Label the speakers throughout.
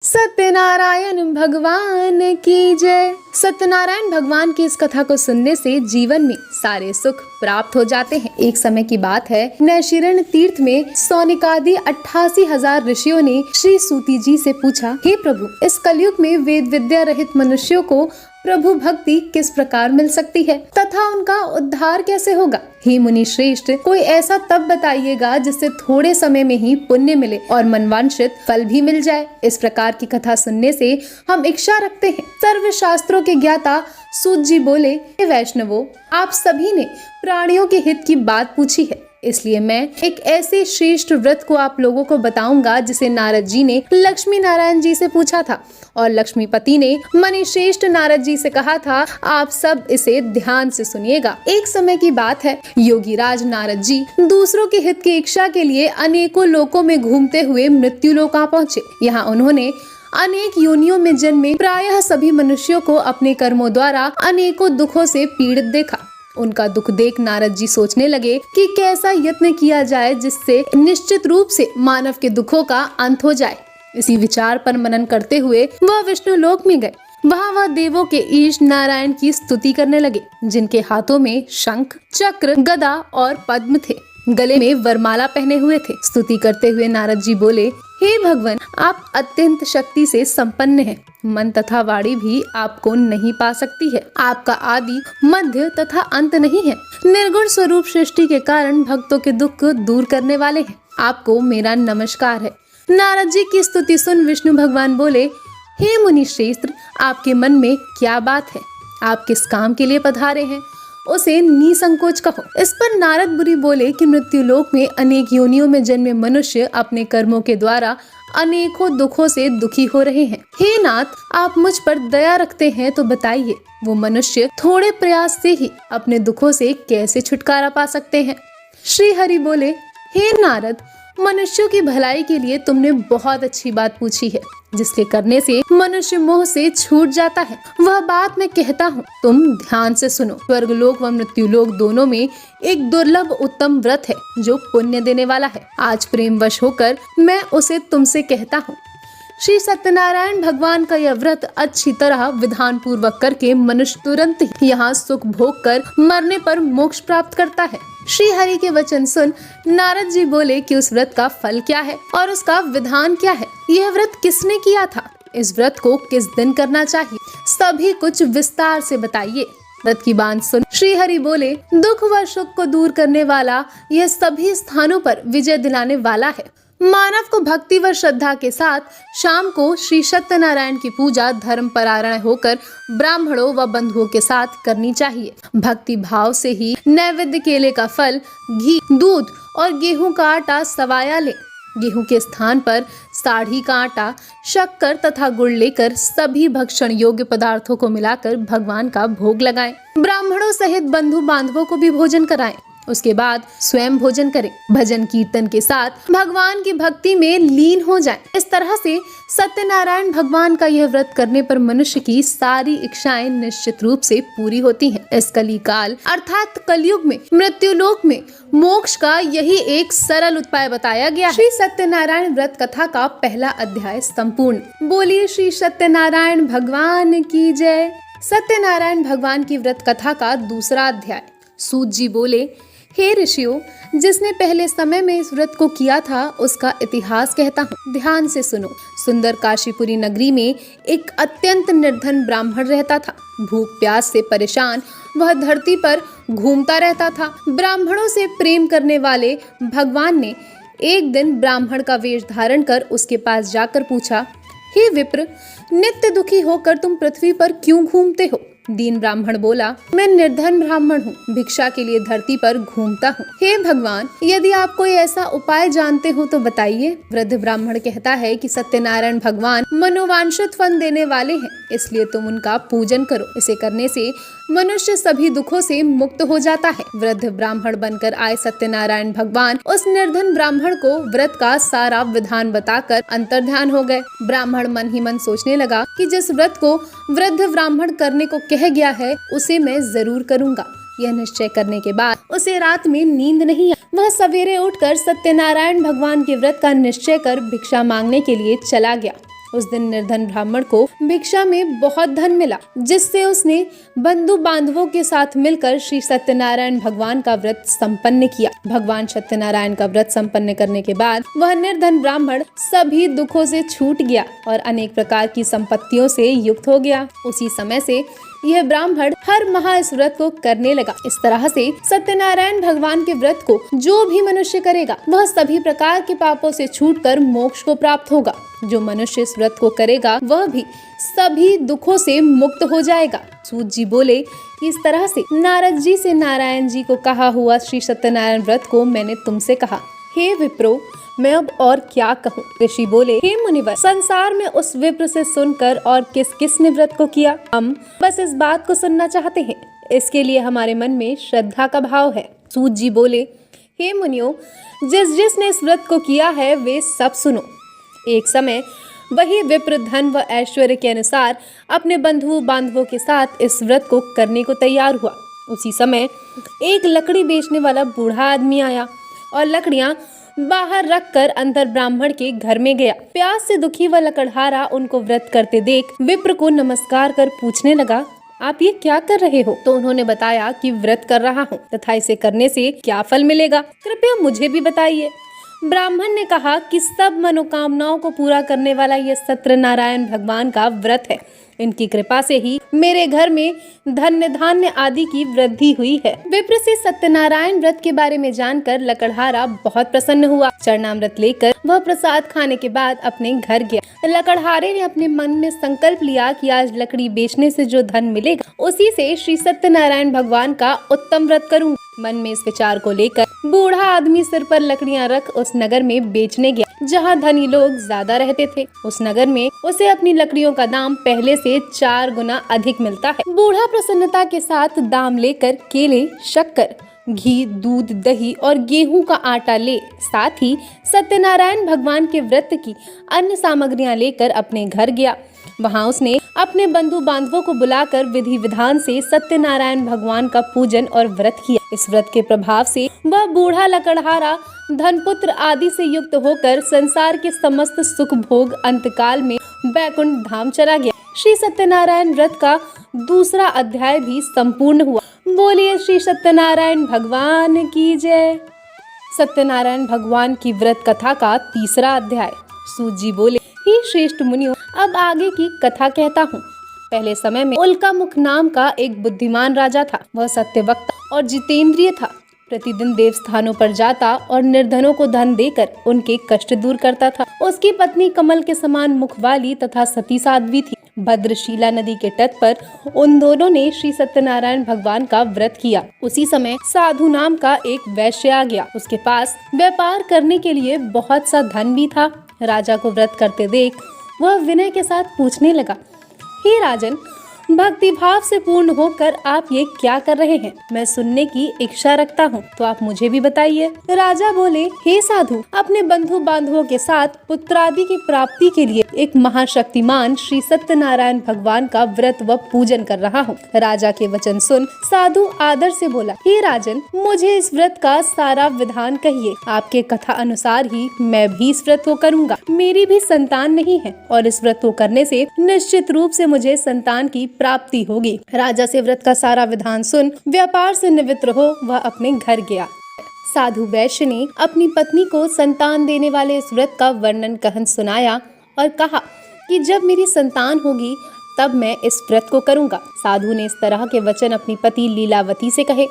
Speaker 1: सत्यनारायण भगवान की जय। सत्यनारायण भगवान की इस कथा को सुनने से जीवन में सारे सुख प्राप्त हो जाते हैं। एक समय की बात है, नैशिरण तीर्थ में सौनिकादि 88,000 ऋषियों ने श्री सूति जी से पूछा, हे प्रभु, इस कलयुग में वेद विद्या रहित मनुष्यों को प्रभु भक्ति किस प्रकार मिल सकती है तथा उनका उद्धार कैसे होगा? हे मुनि श्रेष्ठ, कोई ऐसा तप बताइएगा जिससे थोड़े समय में ही पुण्य मिले और मनवांछित फल भी मिल जाए। इस प्रकार की कथा सुनने से हम इच्छा रखते हैं। सर्व शास्त्रों के ज्ञाता सूत जी बोले, हे वैष्णवों, आप सभी ने प्राणियों के हित की बात पूछी है, इसलिए मैं एक ऐसे श्रेष्ठ व्रत को आप लोगों को बताऊंगा जिसे नारद जी ने लक्ष्मी नारायण जी से पूछा था और लक्ष्मीपति ने मणि श्रेष्ठ नारद जी से कहा था, आप सब इसे ध्यान से सुनिएगा। एक समय की बात है, योगीराज नारद जी दूसरों के हित की इच्छा के लिए अनेकों लोकों में घूमते हुए मृत्यु लोक पहुँचे। यहाँ उन्होंने अनेक योनियों में जन्मे प्रायः सभी मनुष्यों को अपने कर्मों द्वारा अनेकों दुखों से पीड़ित देखा। उनका दुख देख नारद जी सोचने लगे कि कैसा यत्न किया जाए जिससे निश्चित रूप से मानव के दुखों का अंत हो जाए। इसी विचार पर मनन करते हुए वह विष्णु लोक में गए। वहाँ वह देवों के ईश नारायण की स्तुति करने लगे, जिनके हाथों में शंख, चक्र, गदा और पद्म थे, गले में वरमाला पहने हुए थे। स्तुति करते हुए नारद जी बोले, हे भगवान, आप अत्यंत शक्ति से संपन्न हैं। मन तथा वाणी भी आपको नहीं पा सकती है। आपका आदि, मध्य तथा अंत नहीं है। निर्गुण स्वरूप सृष्टि के कारण भक्तों के दुख को दूर करने वाले हैं। आपको मेरा नमस्कार है। नारद जी की स्तुति सुन विष्णु भगवान बोले, हे मुनि श्रेष्ठ, आपके मन में क्या बात है? आप किस काम के लिए पधारे हैं? उसे निसंकोच कहो। इस पर नारद मुनि बोले कि मृत्यु लोक में अनेक योनियों में जन्मे मनुष्य अपने कर्मों के द्वारा अनेकों दुखों से दुखी हो रहे हैं। हे नाथ, आप मुझ पर दया रखते हैं तो बताइए, वो मनुष्य थोड़े प्रयास से ही अपने दुखों से कैसे छुटकारा पा सकते हैं? श्री हरि बोले, हे नारद, मनुष्यों की भलाई के लिए तुमने बहुत अच्छी बात पूछी है, जिसके करने से मनुष्य मोह से छूट जाता है। वह बात मैं कहता हूँ, तुम ध्यान से सुनो। स्वर्गलोक व मृत्युलोक दोनों में एक दुर्लभ उत्तम व्रत है जो पुण्य देने वाला है। आज प्रेमवश होकर मैं उसे तुमसे कहता हूँ। श्री सत्यनारायण भगवान का यह व्रत अच्छी तरह विधान पूर्वक करके मनुष्य तुरंत ही यहाँ सुख भोग कर मरने पर मोक्ष प्राप्त करता है। श्री हरि के वचन सुन नारद जी बोले कि उस व्रत का फल क्या है और उसका विधान क्या है? यह व्रत किसने किया था? इस व्रत को किस दिन करना चाहिए? सभी कुछ विस्तार से बताइए। व्रत की बात सुन श्री हरि बोले, दुख व सुख को दूर करने वाला, यह सभी स्थानों पर विजय दिलाने वाला है। मानव को भक्ति व श्रद्धा के साथ शाम को श्री सत्यनारायण की पूजा धर्म परायण होकर ब्राह्मणों व बंधुओं के साथ करनी चाहिए। भक्ति भाव से ही नैवेद्य केले का फल, घी, दूध और गेहूं का आटा सवाया ले। गेहूं के स्थान पर साढ़ी का आटा, शक्कर तथा गुड़ लेकर सभी भक्षण योग्य पदार्थों को मिलाकर भगवान का भोग लगाएं। ब्राह्मणों सहित बंधु बांधवों को भी भोजन कराएं। उसके बाद स्वयं भोजन करें। भजन कीर्तन के साथ भगवान की भक्ति में लीन हो जाएं। इस तरह से सत्यनारायण भगवान का यह व्रत करने पर मनुष्य की सारी इच्छाएं निश्चित रूप से पूरी होती हैं। इस कली काल अर्थात कलयुग में मृत्यु लोक में मोक्ष का यही एक सरल उपाय बताया गया। श्री सत्यनारायण व्रत कथा का पहला अध्याय संपूर्ण। बोलिए श्री सत्यनारायण भगवान की जय। सत्यनारायण भगवान की व्रत कथा का दूसरा अध्याय। सूत जी बोले, हे ऋषियों, जिसने पहले समय में इस व्रत को किया था उसका इतिहास कहता हूँ, ध्यान से सुनो। सुंदर काशीपुरी नगरी में एक अत्यंत निर्धन ब्राह्मण रहता था। भूख प्यास से परेशान वह धरती पर घूमता रहता था। ब्राह्मणों से प्रेम करने वाले भगवान ने एक दिन ब्राह्मण का वेश धारण कर उसके पास जाकर पूछा, हे विप्र, नित्य दुखी होकर तुम पृथ्वी पर क्यों घूमते हो? दीन ब्राह्मण बोला, मैं निर्धन ब्राह्मण हूँ, भिक्षा के लिए धरती पर घूमता हूँ। हे भगवान, यदि आप कोई ऐसा उपाय जानते हो तो बताइए। वृद्ध ब्राह्मण कहता है कि सत्यनारायण भगवान मनोवांछित फल देने वाले हैं, इसलिए तुम उनका पूजन करो। इसे करने से मनुष्य सभी दुखों से मुक्त हो जाता है। वृद्ध ब्राह्मण बनकर आए सत्यनारायण भगवान उस निर्धन ब्राह्मण को व्रत का सारा विधान बताकर अंतर्ध्यान हो गए। ब्राह्मण मन ही मन सोचने लगा कि जिस व्रत को वृद्ध ब्राह्मण करने को कह गया है उसे मैं जरूर करूंगा। यह निश्चय करने के बाद उसे रात में नींद नहीं आई। वह सवेरे उठकर सत्यनारायण भगवान के व्रत का निश्चय कर भिक्षा मांगने के लिए चला गया। उस दिन निर्धन ब्राह्मण को भिक्षा में बहुत धन मिला, जिससे उसने बंधु बांधवों के साथ मिलकर श्री सत्यनारायण भगवान का व्रत संपन्न किया। भगवान सत्यनारायण का व्रत संपन्न करने के बाद वह निर्धन ब्राह्मण सभी दुखों से छूट गया और अनेक प्रकार की संपत्तियों से युक्त हो गया। उसी समय से यह ब्राह्मण हर माह इस व्रत को करने लगा। इस तरह से सत्यनारायण भगवान के व्रत को जो भी मनुष्य करेगा वह सभी प्रकार के पापों से छूटकर मोक्ष को प्राप्त होगा। जो मनुष्य इस व्रत को करेगा वह भी सभी दुखों से मुक्त हो जाएगा। सूत जी बोले कि इस तरह से नारद जी से नारायण जी को कहा हुआ श्री सत्यनारायण व्रत को मैंने तुमसे कहा। हे विप्रो, मैं अब और क्या कहूँ। ऋषि बोले, हे मुनिवर, संसार में उस विप्र से सुनकर और किस किस ने व्रत को किया, हम बस इस बात को सुनना चाहते हैं। इसके लिए हमारे मन में श्रद्धा का भाव है। सूत जी बोले, हे मुनियों, जिस जिसने इस व्रत को किया है वे सब सुनो। एक समय वही विप्र धन व ऐश्वर्य के अनुसार अपने बंधु बांधवों के साथ इस व्रत को करने को तैयार हुआ। उसी समय एक लकड़ी बेचने वाला बूढ़ा आदमी आया और लकड़ियां बाहर रखकर अंदर ब्राह्मण के घर में गया। प्यास से दुखी व लकड़हारा उनको व्रत करते देख विप्र को नमस्कार कर पूछने लगा, आप ये क्या कर रहे हो? तो उन्होंने बताया कि व्रत कर रहा हूँ तथा इसे करने से क्या फल मिलेगा, कृपया मुझे भी बताइए। ब्राह्मण ने कहा कि सब मनोकामनाओं को पूरा करने वाला यह सत्यनारायण भगवान का व्रत है। इनकी कृपा से ही मेरे घर में धन्य धान्य आदि की वृद्धि हुई है। विप्र से सत्यनारायण व्रत के बारे में जानकर लकड़हारा बहुत प्रसन्न हुआ। चरणामृत लेकर वह प्रसाद खाने के बाद अपने घर गया। लकड़हारे ने अपने मन में संकल्प लिया कि आज लकड़ी बेचने से जो धन मिलेगा उसी से श्री सत्यनारायण भगवान का उत्तम व्रत करूँ। मन में इस विचार को लेकर बूढ़ा आदमी सिर पर लकड़ियां रख उस नगर में बेचने गया जहां धनी लोग ज्यादा रहते थे। उस नगर में उसे अपनी लकड़ियों का दाम पहले से 4 गुना अधिक मिलता है। बूढ़ा प्रसन्नता के साथ दाम लेकर केले, शक्कर, घी, दूध, दही और गेहूं का आटा ले साथ ही सत्यनारायण भगवान के व्रत की अन्य सामग्रियां लेकर अपने घर गया। वहां उसने अपने बंधु बांधवों को बुलाकर विधि विधान से सत्यनारायण भगवान का पूजन और व्रत किया। इस व्रत के प्रभाव से वह बूढ़ा लकड़हारा धनपुत्र आदि से युक्त होकर संसार के समस्त सुख भोग अंतकाल में बैकुंठ धाम चला गया। श्री सत्यनारायण व्रत का दूसरा अध्याय भी संपूर्ण हुआ। बोलिए श्री सत्यनारायण भगवान की जय। सत्यनारायण भगवान की व्रत कथा का तीसरा अध्याय। सूत जी बोले, हे श्रेष्ठ मुनियों, अब आगे की कथा कहता हूँ। पहले समय में उल्कामुख नाम का एक बुद्धिमान राजा था। वह सत्यवक्ता और जितेंद्रिय था। प्रतिदिन देव स्थानों पर जाता और निर्धनों को धन देकर उनके कष्ट दूर करता था। उसकी पत्नी कमल के समान मुख वाली तथा सती साध्वी थी। भद्रशीला नदी के तट पर उन दोनों ने श्री सत्यनारायण भगवान का व्रत किया। उसी समय साधु नाम का एक वैश्य आ गया। उसके पास व्यापार करने के लिए बहुत सा धन भी था। राजा को व्रत करते देख वह विनय के साथ पूछने लगा, हे राजन, भक्ति भाव से पूर्ण होकर आप ये क्या कर रहे हैं? मैं सुनने की इच्छा रखता हूँ, तो आप मुझे भी बताइए। राजा बोले, हे साधु, अपने बंधु बांधवों के साथ पुत्रादि की प्राप्ति के लिए एक महाशक्तिमान श्री सत्यनारायण भगवान का व्रत व पूजन कर रहा हूँ। राजा के वचन सुन साधु आदर से बोला, हे राजन, मुझे इस व्रत का सारा विधान कहिए। आपके कथा अनुसार ही मैं भी इस व्रत को करूँगा। मेरी भी संतान नहीं है और इस व्रत को करने से निश्चित रूप से मुझे संतान की प्राप्ति होगी। राजा से व्रत का सारा विधान सुन व्यापार से निवृत्त हो वह अपने घर गया। साधु वैश्य ने अपनी पत्नी को संतान देने वाले इस व्रत का वर्णन कहन सुनाया और कहा कि जब मेरी संतान होगी तब मैं इस व्रत को करूंगा। साधु ने इस तरह के वचन अपनी पति लीलावती से कहे।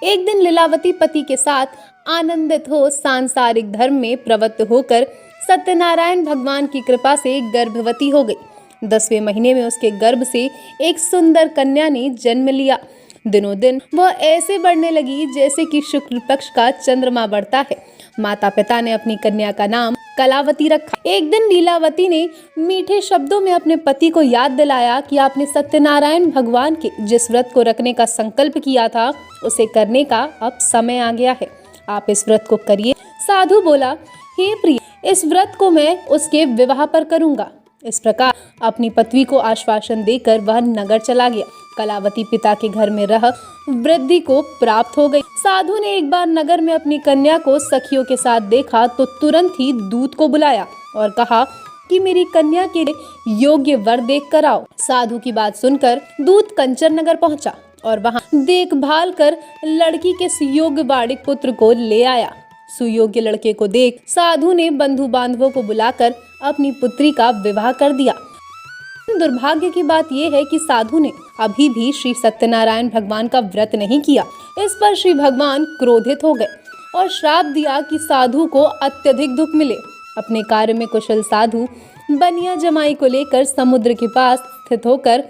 Speaker 1: एक दिन लीलावती पति के साथ आनंदित हो सांसारिक धर्म में प्रवृत्त होकर सत्यनारायण भगवान की कृपा से गर्भवती हो गई। 10वें महीने में उसके गर्भ से एक सुंदर कन्या ने जन्म लिया। दिनों दिन वह ऐसे बढ़ने लगी जैसे कि शुक्ल पक्ष का चंद्रमा बढ़ता है। माता पिता ने अपनी कन्या का नाम कलावती रखा। एक दिन लीलावती ने मीठे शब्दों में अपने पति को याद दिलाया कि आपने सत्यनारायण भगवान के जिस व्रत को रखने का संकल्प किया था उसे करने का अब समय आ गया है। आप इस व्रत को करिए। साधु बोला, हे प्रिय, इस व्रत को मैं उसके विवाह पर करूंगा। इस प्रकार अपनी पत्नी को आश्वासन देकर वह नगर चला गया। कलावती पिता के घर में रह वृद्धि को प्राप्त हो गई। साधु ने एक बार नगर में अपनी कन्या को सखियों के साथ देखा तो तुरंत ही दूत को बुलाया और कहा कि मेरी कन्या के योग्य वर देख कर आओ। साधु की बात सुनकर दूत कंचन नगर पहुंचा और वहां देखभाल कर लड़की के सुयोग्य बाड़िक पुत्र को ले आया। सुयोग्य लड़के को देख साधु ने बंधु बांधवों को बुलाकर अपनी पुत्री का विवाह कर दिया। दुर्भाग्य की बात यह है कि साधु ने अभी भी श्री सत्यनारायण भगवान का व्रत नहीं किया। इस पर श्री भगवान क्रोधित हो गए और श्राप दिया कि साधु को अत्यधिक दुख मिले। अपने कार्य में कुशल साधु बनिया जमाई को लेकर समुद्र के पास स्थित होकर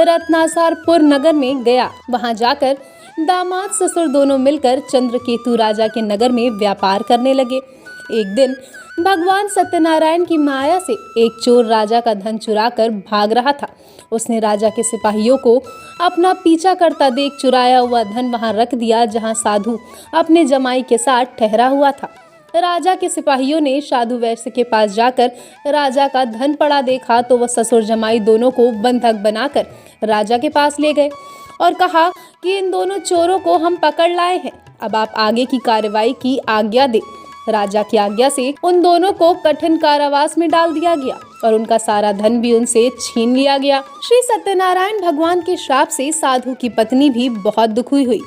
Speaker 1: रत्नासारपुर नगर में गया। वहां जाकर दामाद ससुर दोनों मिलकर चंद्रकेतु राजा के नगर में व्यापार करने लगे। एक दिन भगवान सत्यनारायण की माया से एक चोर राजा का धन चुराकर भाग रहा था। उसने राजा के सिपाहियों को अपना पीछा करता देख चुराया हुआ धन वहां रख दिया जहां साधु अपने जमाई के साथ ठहरा हुआ था। राजा के सिपाहियों ने साधु वैश्य के पास जाकर राजा का धन पड़ा देखा तो वह ससुर जमाई दोनों को बंधक बनाकर राजा के पास ले गए और कहा कि इन दोनों चोरों को हम पकड़ लाए हैं, अब आप आगे की कार्रवाई की आज्ञा दे। राजा की आज्ञा से उन दोनों को कठिन कारावास में डाल दिया गया और उनका सारा धन भी उनसे छीन लिया गया। श्री सत्यनारायण भगवान के श्राप से साधु की पत्नी भी बहुत दुखी हुई।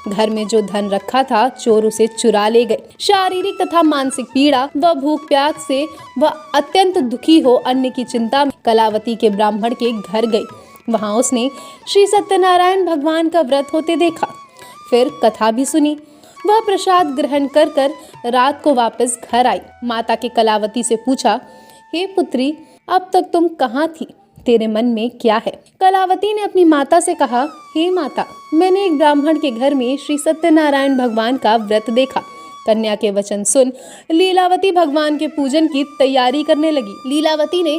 Speaker 1: घर में जो धन रखा था चोर उसे चुरा ले गए। शारीरिक तथा मानसिक पीड़ा व भूख प्यास से वह अत्यंत दुखी हो अन्न की चिंता में कलावती के ब्राह्मण के घर गई। वहां उसने श्री सत्यनारायण भगवान का व्रत होते देखा। फिर कथा भी सुनी। वह प्रसाद ग्रहण कर रात को वापस घर आई। माता के कलावती से पूछा, हे पुत्री, अब तक तुम कहाँ थी? तेरे मन में क्या है? कलावती ने अपनी माता से कहा, हे माता, मैंने एक ब्राह्मण के घर में श्री सत्यनारायण भगवान का व्रत देखा। कन्या के वचन सुन लीलावती भगवान के पूजन की तैयारी करने लगी। लीलावती ने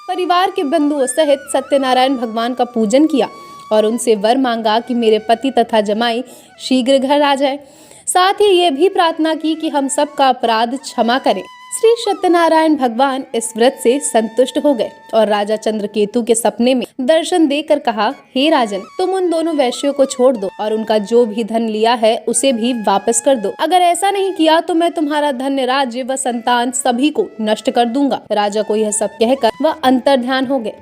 Speaker 1: परिवार के बंधुओं सहित सत्यनारायण भगवान का पूजन किया और उनसे वर मांगा कि मेरे पति तथा जमाई शीघ्र घर आ जाए। साथ ही ये भी प्रार्थना की कि हम सबका अपराध क्षमा करें। श्री सत्यनारायण भगवान इस व्रत से संतुष्ट हो गए और राजा चंद्रकेतु के सपने में दर्शन देकर कहा, हे राजन, तुम उन दोनों वैश्यों को छोड़ दो और उनका जो भी धन लिया है उसे भी वापस कर दो। अगर ऐसा नहीं किया तो मैं तुम्हारा धन्य राज्य व संतान सभी को नष्ट कर दूंगा। राजा को यह सब कहकर वह अंतर्ध्यान हो गए।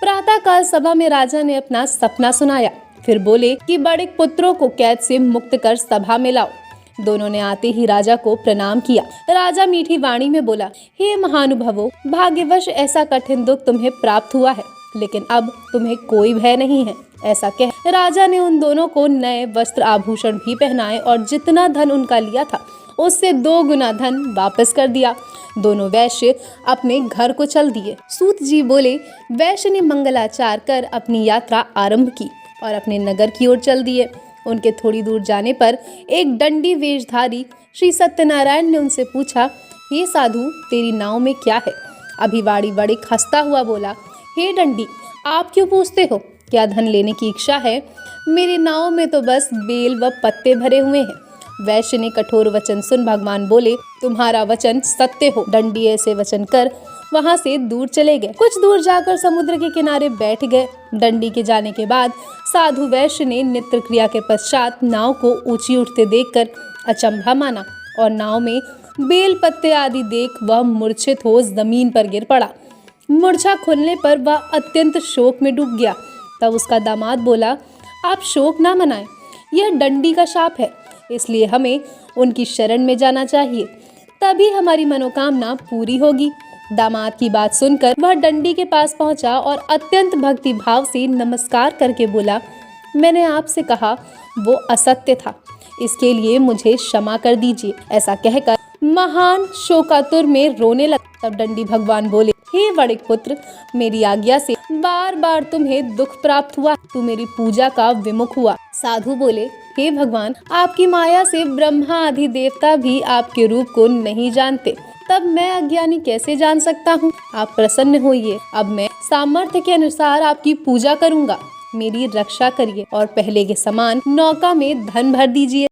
Speaker 1: प्रातः काल सभा में राजा ने अपना सपना सुनाया। फिर बोले कि बड़े पुत्रों को कैद से मुक्त कर सभा में लाओ। दोनों ने आते ही राजा को प्रणाम किया। राजा मीठी वाणी में बोला, हे महानुभावों, भाग्यवश ऐसा कठिन दुख तुम्हें प्राप्त हुआ है, लेकिन अब तुम्हें कोई भय नहीं है। ऐसा कह राजा ने उन दोनों को नए वस्त्र आभूषण भी पहनाए और जितना धन उनका लिया था उससे 2 गुना धन वापस कर दिया। दोनों वैश्य अपने घर को चल दिए। सूत जी बोले, वैश्य ने मंगलाचार कर अपनी यात्रा आरंभ की और अपने नगर की ओर चल दिए। उनके थोड़ी दूर जाने पर एक दंडी वेशधारी श्री सत्यनारायण ने उनसे पूछा, हे साधु, तेरी नाव में क्या है? अभिवाड़ी बड़े हंसता हुआ बोला, हे दंडी, आप क्यों पूछते हो? क्या धन लेने की इच्छा है? मेरी नाव में तो बस बेल व पत्ते भरे हुए हैं। वैश्य ने कठोर वचन सुन भगवान बोले, तुम्हारा वचन सत्य हो। दंडी ऐसे वचन कर वहां से दूर चले गए। कुछ दूर जाकर समुद्र के किनारे बैठ गए। दंडी के जाने के बाद साधु वैश्य ने नित्य क्रिया के पश्चात नाव को ऊंची उठते देखकर अचंभा माना और नाव में बेल पत्ते आदि देख वह मूर्छित हो जमीन पर गिर पड़ा। मूर्छा खुलने पर वह अत्यंत शोक में डूब गया। तब उसका दामाद बोला, आप शोक ना मनाएं, यह दंडी का शाप है, इसलिए हमें उनकी शरण में जाना चाहिए, तभी हमारी मनोकामना पूरी होगी। दामाद की बात सुनकर वह दंडी के पास पहुंचा और अत्यंत भक्ति भाव से नमस्कार करके बोला, मैंने आपसे कहा वो असत्य था, इसके लिए मुझे क्षमा कर दीजिए। ऐसा कहकर महान शोकातुर में रोने लगा। तब दंडी भगवान बोले, हे वड़िक पुत्र, मेरी आज्ञा से बार बार तुम्हें दुख प्राप्त हुआ, तू मेरी पूजा का विमुख हुआ। साधु बोले, हे भगवान, आपकी माया से ब्रह्मा आदि देवता भी आपके रूप को नहीं जानते, तब मैं अज्ञानी कैसे जान सकता हूँ? आप प्रसन्न होइए, अब मैं सामर्थ्य के अनुसार आपकी पूजा करूँगा। मेरी रक्षा करिए और पहले के समान नौका में धन भर दीजिए।